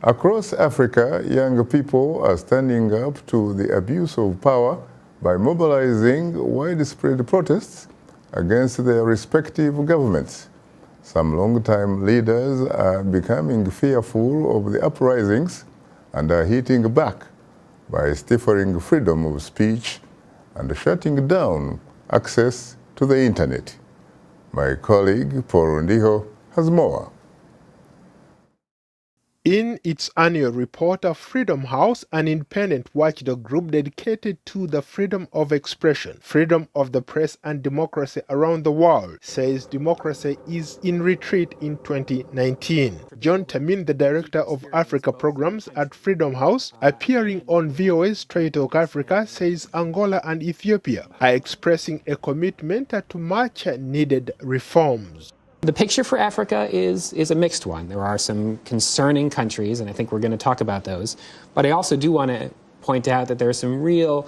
Across Africa, young people are standing up to the abuse of power by mobilizing widespread protests against their respective governments. Some long-time leaders are becoming fearful of the uprisings and are hitting back by stifling freedom of speech and shutting down access to the internet. My colleague Paul Ndiho has more. In its annual report, Freedom House, an independent watchdog group dedicated to the freedom of expression, freedom of the press, and democracy around the world, says democracy is in retreat in 2019. John Tamin, the director of Africa programs at Freedom House, appearing on VOA's Straight Talk Africa, says Angola and Ethiopia are expressing a commitment to much needed reforms. The picture for Africa is a mixed one. There are some concerning countries, and I think we're going to talk about those. But I also do want to point out that there are some real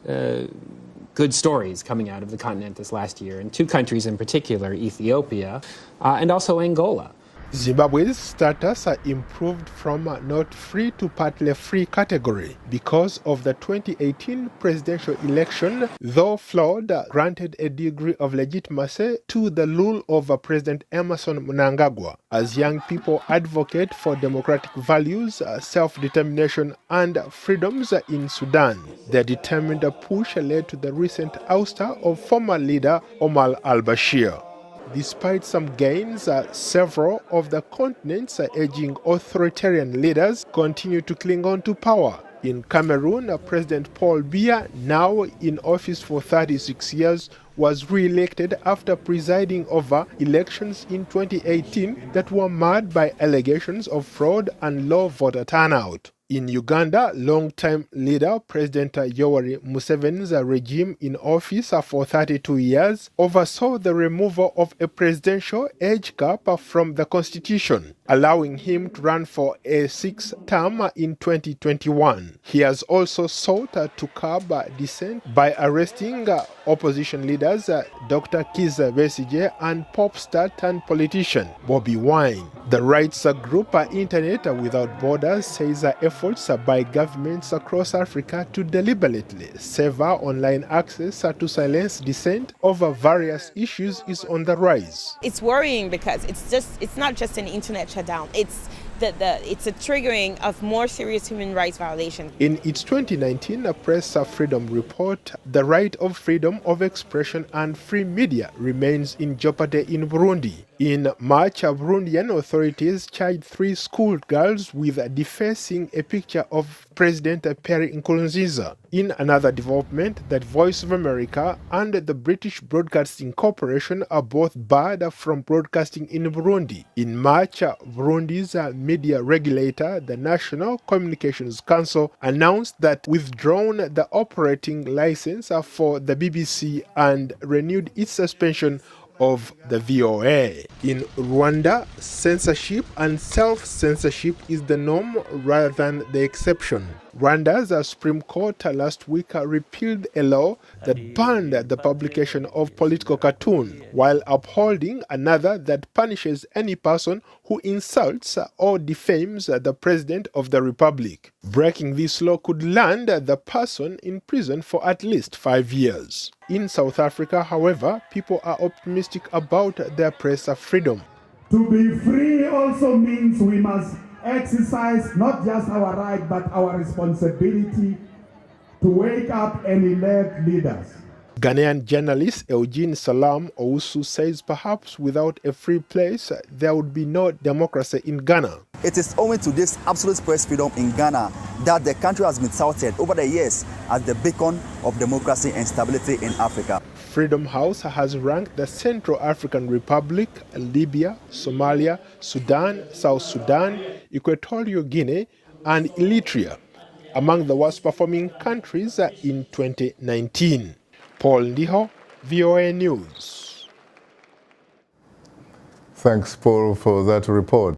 good stories coming out of the continent this last year, in two countries in particular, Ethiopia and also Angola. Zimbabwe's status improved from not free to partly free category because of the 2018 presidential election, though flawed, granted a degree of legitimacy to the rule of President Emerson Mnangagwa, as young people advocate for democratic values, self-determination, and freedoms in Sudan. The determined push led to the recent ouster of former leader Omar al-Bashir. Despite some gains, several of the continent's aging authoritarian leaders continue to cling on to power. In Cameroon, President Paul Biya, now in office for 36 years, was re-elected after presiding over elections in 2018 that were marred by allegations of fraud and low voter turnout. In Uganda, long-time leader President Yoweri Museveni's regime in office for 32 years oversaw the removal of a presidential age cap from the constitution, allowing him to run for a sixth term in 2021. He has also sought to curb dissent by arresting opposition leaders Dr. Kizza Besigye and pop star turned politician Bobi Wine. The rights group Internet Without Borders says efforts by governments across Africa to deliberately sever online access to silence dissent over various issues is on the rise. It's worrying because it's not just an internet shutdown. It's a triggering of more serious human rights violations. In its 2019 Press Freedom Report, the right of freedom of expression and free media remains in jeopardy in Burundi. In March, Burundian authorities charged 3 schoolgirls with defacing a picture of President Pierre Nkurunziza. In another development, that Voice of America and the British Broadcasting Corporation are both barred from broadcasting in Burundi. In March, Burundi's media regulator, the National Communications Council, announced that withdrawn the operating license for the BBC and renewed its suspension of the VOA. In Rwanda, censorship and self-censorship is the norm rather than the exception. Rwanda's Supreme Court last week repealed a law that banned the publication of political cartoons, while upholding another that punishes any person who insults or defames the President of the Republic. Breaking this law could land the person in prison for at least 5 years. In South Africa, however, people are optimistic about their press freedom. To be free also means we must exercise not just our right but our responsibility to wake up and elect leaders. Ghanaian journalist Eugene Salam Owusu says perhaps without a free place, there would be no democracy in Ghana. It is owing to this absolute press freedom in Ghana that the country has been touted over the years as the beacon of democracy and stability in Africa. Freedom House has ranked the Central African Republic, Libya, Somalia, Sudan, South Sudan, Equatorial Guinea, and Eritrea among the worst performing countries in 2019. Paul Ndiho, VOA News. Thanks, Paul, for that report.